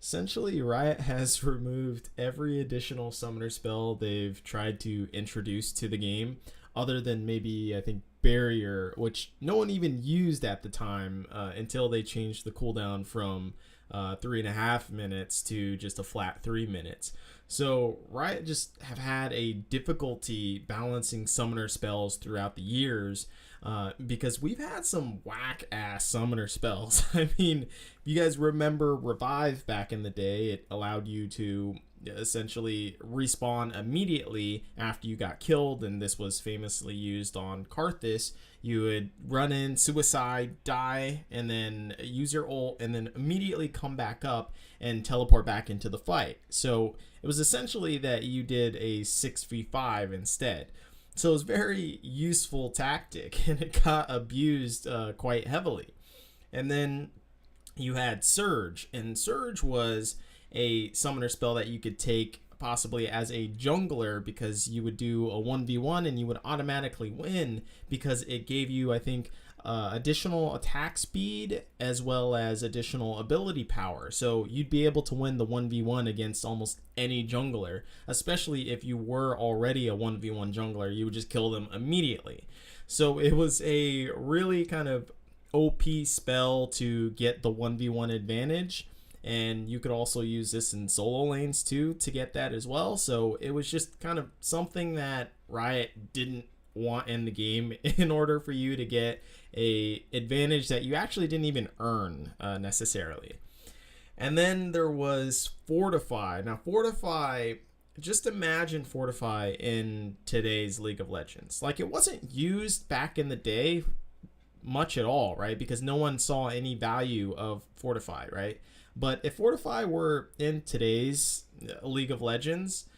Essentially, Riot has removed every additional summoner spell they've tried to introduce to the game, other than maybe, I think, Barrier, which no one even used at the time until they changed the cooldown from 3.5 minutes to just a flat 3 minutes. So Riot just have had a difficulty balancing summoner spells throughout the years, because we've had some whack ass summoner spells. I mean, if you guys remember Revive back in the day, it allowed you to essentially respawn immediately after you got killed, and this was famously used on Karthus. You would run in, suicide, die, and then use your ult, and then immediately come back up and teleport back into the fight. So it was essentially that you did a 6v5 instead. So it was a very useful tactic, and it got abused quite heavily. And then you had Surge, and Surge was a summoner spell that you could take possibly as a jungler, because you would do a 1v1 and you would automatically win because it gave you, I think, additional attack speed as well as additional ability power. So you'd be able to win the 1v1 against almost any jungler, especially if you were already a 1v1 jungler. You would just kill them immediately. So it was a really kind of OP spell to get the 1v1 advantage. And you could also use this in solo lanes too to get that as well. So it was just kind of something that Riot didn't want in the game in order for you to get a advantage that you actually didn't even earn necessarily. And then there was Fortify. Now Fortify, just imagine Fortify in today's League of Legends. Like, it wasn't used back in the day much at all, right? Because no one saw any value of Fortify, right? But if Fortify were in today's League of Legends,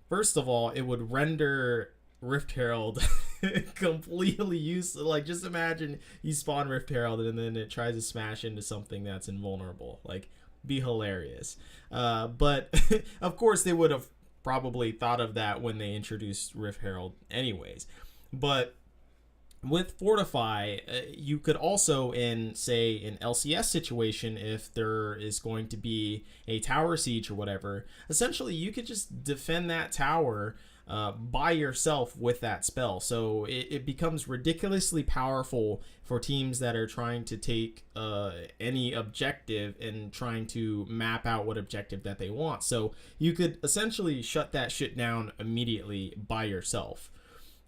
first of all, it would render Rift Herald completely useless. Like, just imagine you spawn Rift Herald and then it tries to smash into something that's invulnerable. Like, be hilarious. But of course, they would have probably thought of that when they introduced Rift Herald anyways. But with Fortify, you could also, in say an LCS situation, if there is going to be a tower siege or whatever, essentially you could just defend that tower by yourself with that spell. So it becomes ridiculously powerful for teams that are trying to take any objective and trying to map out what objective that they want. So you could essentially shut that shit down immediately by yourself.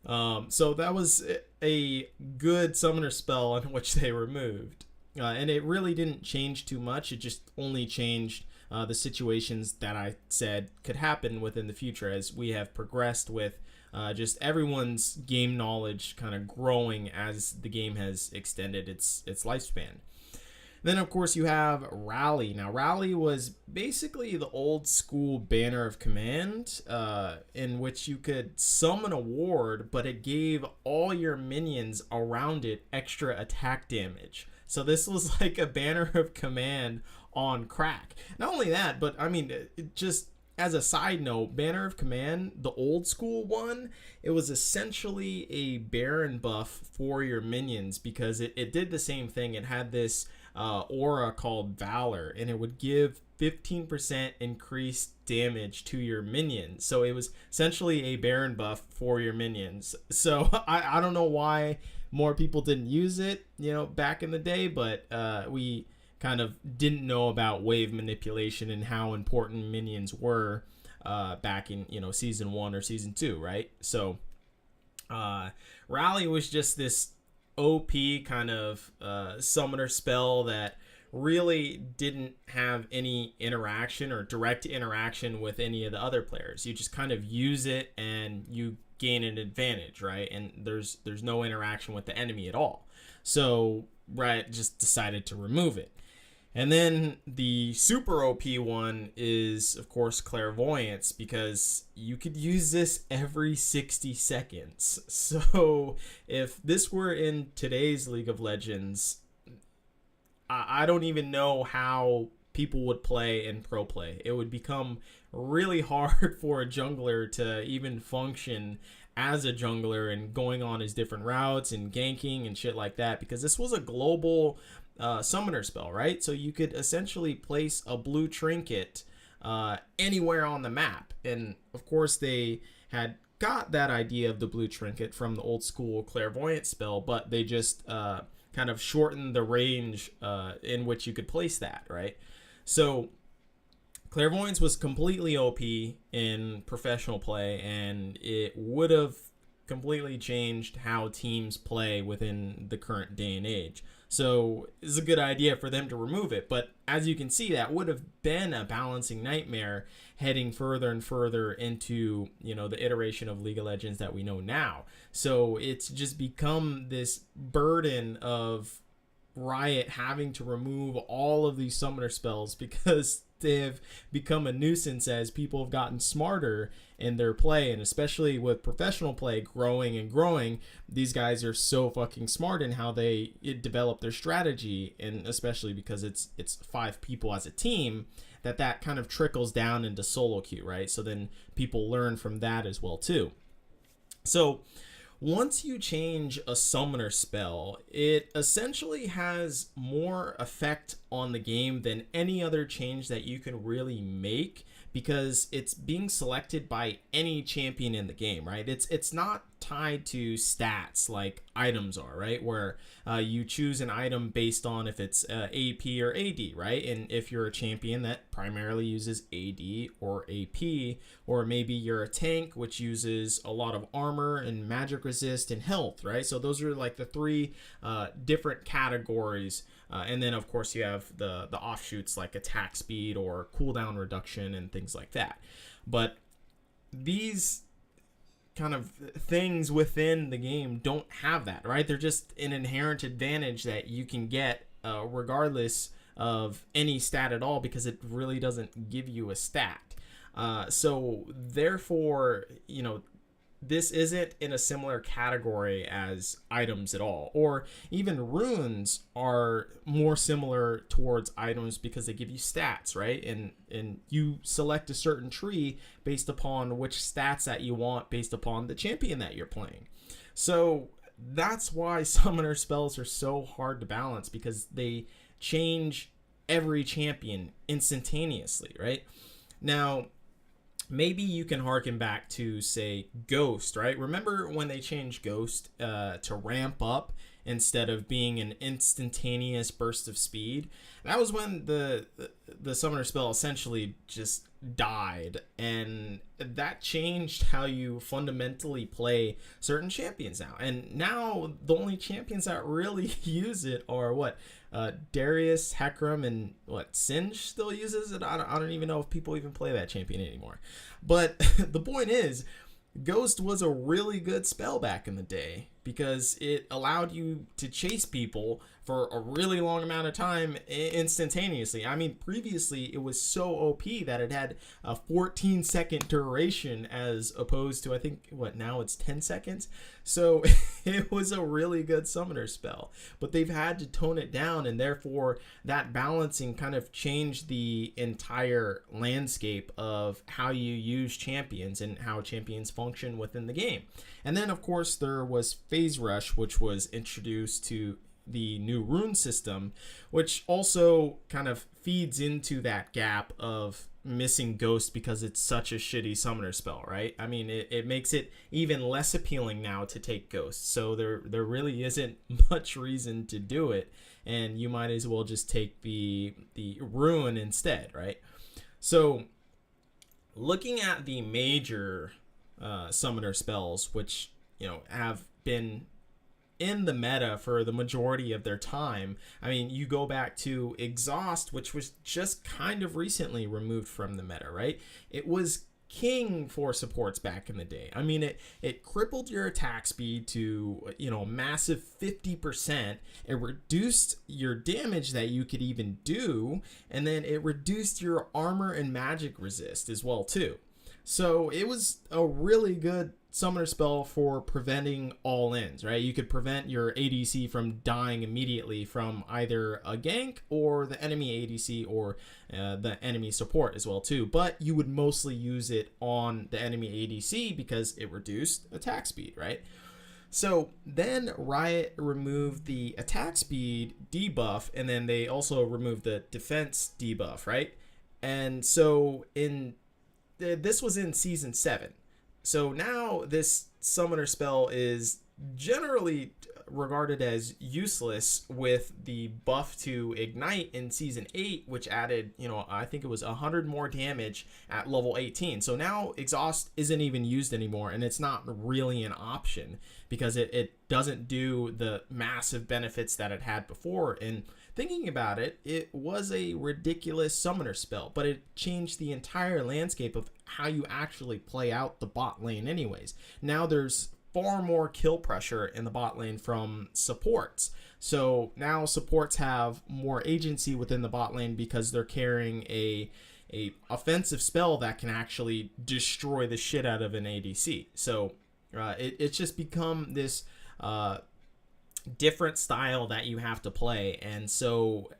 So that was a good summoner spell in which they removed. And it really didn't change too much. It just only changed the situations that I said could happen within the future as we have progressed with just everyone's game knowledge kind of growing as the game has extended its lifespan. Then, of course, you have Rally. Now, Rally was basically the old school banner of command in which you could summon a ward, but it gave all your minions around it extra attack damage. So this was like a banner of command on crack. Not only that, but I mean, just as a side note, banner of command, the old school one, it was essentially a Baron buff for your minions because it did the same thing. It had this aura called Valor, and it would give 15% increased damage to your minions. So it was essentially a Baron buff for your minions. So I don't know why more people didn't use it, back in the day, but we kind of didn't know about wave manipulation and how important minions were back in season 1 or season 2, right? So Rally was just this OP kind of summoner spell that really didn't have any interaction or direct interaction with any of the other players. You just kind of use it and you gain an advantage, right? And there's no interaction with the enemy at all. So Riot just decided to remove it. And then the super OP one is, of course, Clairvoyance, because you could use this every 60 seconds. So if this were in today's League of Legends, I don't even know how people would play in pro play. It would become really hard for a jungler to even function as a jungler and going on his different routes and ganking and shit like that, because this was a global summoner spell, right? So you could essentially place a blue trinket anywhere on the map. And of course, they had got that idea of the blue trinket from the old school clairvoyant spell, but they just kind of shortened the range in which you could place that, right? So clairvoyance was completely OP in professional play, and it would have completely changed how teams play within the current day and age. So it's a good idea for them to remove it. But as you can see, that would have been a balancing nightmare heading further and further into, the iteration of League of Legends that we know now. So it's just become this burden of Riot having to remove all of these summoner spells because they've become a nuisance as people have gotten smarter in their play, and especially with professional play growing and growing, these guys are so fucking smart in how they develop their strategy, and especially because it's 5 people as a team, that kind of trickles down into solo queue, right? So then people learn from that as well too. So once you change a summoner spell, it essentially has more effect on the game than any other change that you can really make, because it's being selected by any champion in the game, right? It's not tied to stats like items are, right? Where you choose an item based on if it's AP or AD, right? And if you're a champion that primarily uses AD or AP, or maybe you're a tank which uses a lot of armor and magic resist and health, right? So those are like the 3 different categories. And then of course you have the offshoots like attack speed or cooldown reduction and things like that. But these kind of things within the game don't have that, right? They're just an inherent advantage that you can get regardless of any stat at all, because it really doesn't give you a stat. So therefore, this isn't in a similar category as items at all, or even runes are more similar towards items because they give you stats, right? And you select a certain tree based upon which stats that you want based upon the champion that you're playing. So that's why summoner spells are so hard to balance, because they change every champion instantaneously, right? Now, maybe you can harken back to, say, Ghost, right? Remember when they changed Ghost to ramp up instead of being an instantaneous burst of speed? That was when the summoner spell essentially just died, and that changed how you fundamentally play certain champions now. And now the only champions that really use it are Darius, Hecarim, and Singe still uses it. I don't even know if people even play that champion anymore. But the point is, Ghost was a really good spell back in the day because it allowed you to chase people for a really long amount of time instantaneously. I mean, previously it was so OP that it had a 14-second duration as opposed to, I think, now it's 10 seconds. So it was a really good summoner spell, but they've had to tone it down, and therefore that balancing kind of changed the entire landscape of how you use champions and how champions function within the game. And then, of course, there was Phase Rush, which was introduced to the new rune system, which also kind of feeds into that gap of missing Ghost because it's such a shitty summoner spell, right? I mean, it makes it even less appealing now to take Ghost, so there really isn't much reason to do it, and you might as well just take the rune instead, right? So looking at the major summoner spells, which have been in the meta for the majority of their time. I mean, you go back to Exhaust, which was just kind of recently removed from the meta, right? It was king for supports back in the day. I mean, it crippled your attack speed to a massive 50%. It reduced your damage that you could even do, and then it reduced your armor and magic resist as well too. So it was a really good summoner spell for preventing all-ins, right? You could prevent your ADC from dying immediately from either a gank or the enemy ADC or the enemy support as well too. But you would mostly use it on the enemy ADC because it reduced attack speed, right? So then Riot removed the attack speed debuff, and then they also removed the defense debuff, right? And so this was in season 7. So now this summoner spell is generally regarded as useless with the buff to ignite in season 8, which added, I think it was 100 more damage at level 18. So now exhaust isn't even used anymore, and it's not really an option because it doesn't do the massive benefits that it had before. And thinking about it, it was a ridiculous summoner spell, but it changed the entire landscape of how you actually play out the bot lane anyways. Now there's far more kill pressure in the bot lane from supports. So now supports have more agency within the bot lane because they're carrying a offensive spell that can actually destroy the shit out of an ADC. So it's just become this different style that you have to play. And so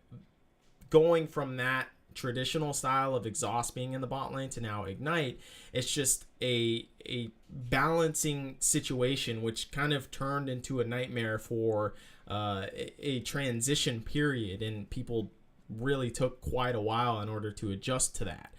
going from that traditional style of exhaust being in the bot lane to now ignite, it's just a balancing situation, which kind of turned into a nightmare for a transition period, and people really took quite a while in order to adjust to that.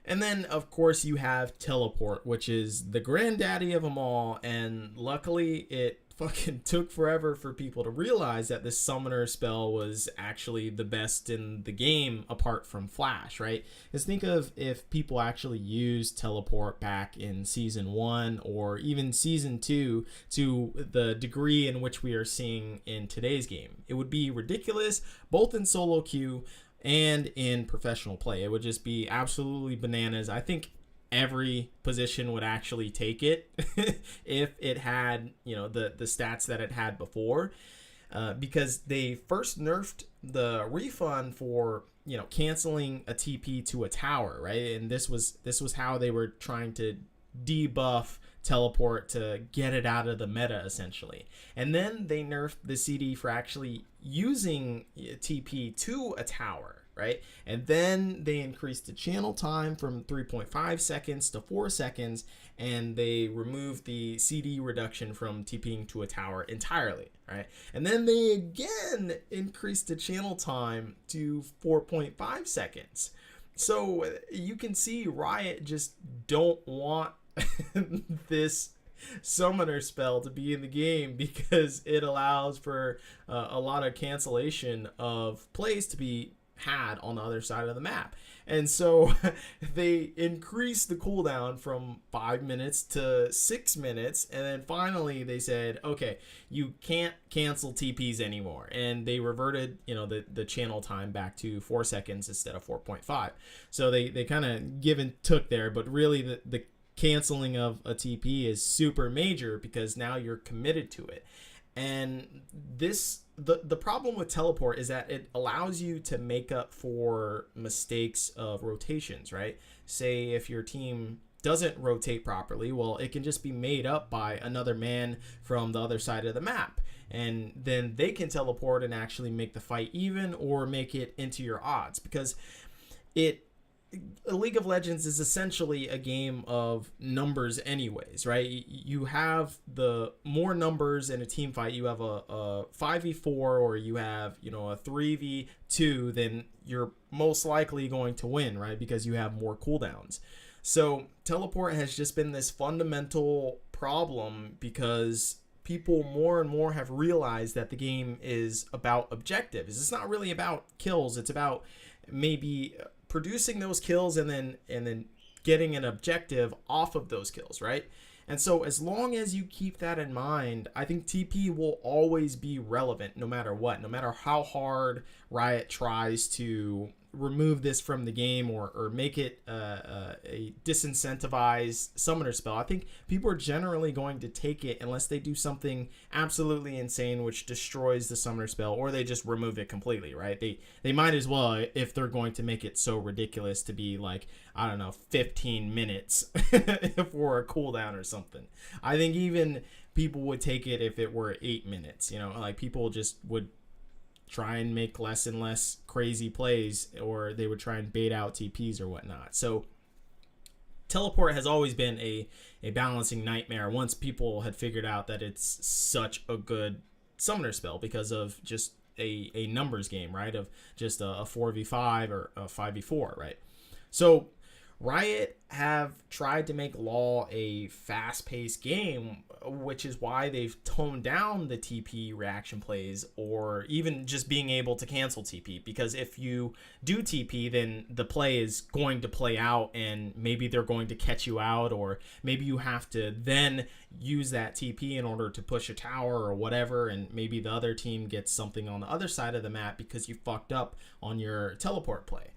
And then, of course, you have teleport, which is the granddaddy of them all, and luckily it fucking took forever for people to realize that this summoner spell was actually the best in the game apart from Flash, right? Because think of if people actually used teleport back in season 1 or even season 2 to the degree in which we are seeing in today's game. It would be ridiculous, both in solo queue and in professional play. It would just be absolutely bananas. I think every position would actually take it if it had, the stats that it had before, because they first nerfed the refund for, canceling a TP to a tower, right? And this was how they were trying to debuff teleport to get it out of the meta, essentially. And then they nerfed the CD for actually using TP to a tower, right? And then they increased the channel time from 3.5 seconds to 4 seconds, and they removed the CD reduction from TPing to a tower entirely, right? And then they again increased the channel time to 4.5 seconds. So you can see Riot just don't want this summoner spell to be in the game because it allows for a lot of cancellation of plays to be had on the other side of the map. And so they increased the cooldown from 5 minutes to 6 minutes, and then finally they said, okay, you can't cancel TPs anymore, and they reverted the channel time back to 4 seconds instead of 4.5. So they kind of give and took there, but really the canceling of a TP is super major because now you're committed to it. And the problem with teleport is that it allows you to make up for mistakes of rotations, right? Say if your team doesn't rotate properly, well, it can just be made up by another man from the other side of the map. And then they can teleport and actually make the fight even or make it into your odds, because League of Legends is essentially a game of numbers anyways, right? You have the more numbers in a team fight, you have a 5v4 or you have, a 3v2, then you're most likely going to win, right? Because you have more cooldowns. So teleport has just been this fundamental problem because people more and more have realized that the game is about objectives. It's not really about kills. It's about maybe producing those kills and then getting an objective off of those kills, right? And so as long as you keep that in mind, I think TP will always be relevant no matter what, no matter how hard Riot tries to remove this from the game or make it a disincentivized summoner spell. I think people are generally going to take it unless they do something absolutely insane which destroys the summoner spell, or they just remove it completely, right? They might as well, if they're going to make it so ridiculous, to be like, I don't know, 15 minutes for a cooldown or something. I think even people would take it if it were 8 minutes, like people just would try and make less and less crazy plays, or they would try and bait out TPs or whatnot. So teleport has always been a balancing nightmare once people had figured out that it's such a good summoner spell because of just a numbers game, right? Of just a 4v5 or a 5v4, right? So Riot have tried to make LoL a fast-paced game, which is why they've toned down the TP reaction plays or even just being able to cancel TP. Because if you do TP, then the play is going to play out and maybe they're going to catch you out, or maybe you have to then use that TP in order to push a tower or whatever, and maybe the other team gets something on the other side of the map because you fucked up on your teleport play.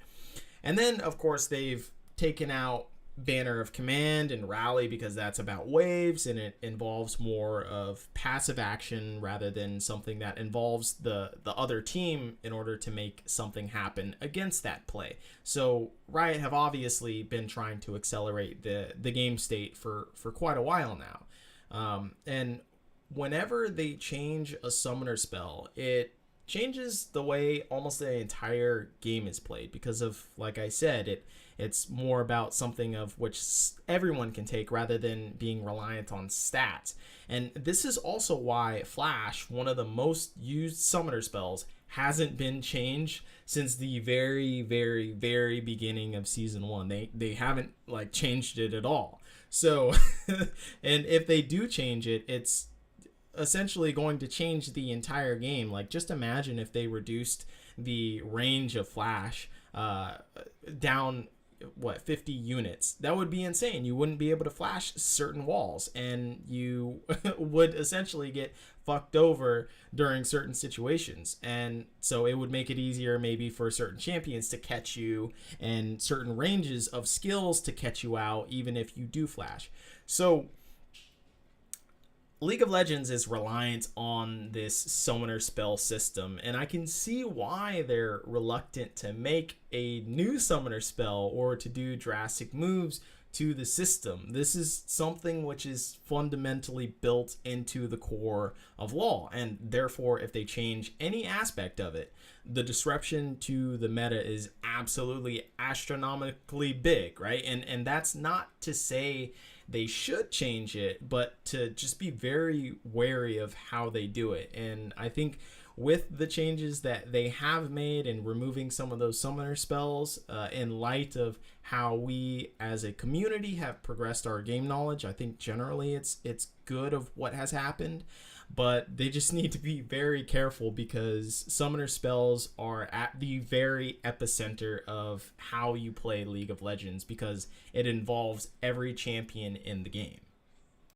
And then, of course, they've taken out Banner of Command and Rally because that's about waves and it involves more of passive action rather than something that involves the other team in order to make something happen against that play. So Riot have obviously been trying to accelerate the game state for quite a while now. And whenever they change a summoner spell, it changes the way almost the entire game is played because of, like I said, it's more about something of which everyone can take rather than being reliant on stats. And this is also why Flash, one of the most used summoner spells, hasn't been changed since the very, very, very beginning of Season 1. They haven't like changed it at all. So, and if they do change it, it's essentially going to change the entire game. Like, just imagine if they reduced the range of Flash down 50 units. That would be insane. You wouldn't be able to flash certain walls and you would essentially get fucked over during certain situations. And so it would make it easier maybe for certain champions to catch you and certain ranges of skills to catch you out even if you do flash. So League of Legends is reliant on this summoner spell system, and I can see why they're reluctant to make a new summoner spell or to do drastic moves to the system. This is something which is fundamentally built into the core of LoL, and therefore if they change any aspect of it, the disruption to the meta is absolutely astronomically big, right? And that's not to say they should change it, but to just be very wary of how they do it. And I think with the changes that they have made and removing some of those summoner spells in light of how we as a community have progressed our game knowledge, I think generally it's good of what has happened. But they just need to be very careful because summoner spells are at the very epicenter of how you play League of Legends because it involves every champion in the game.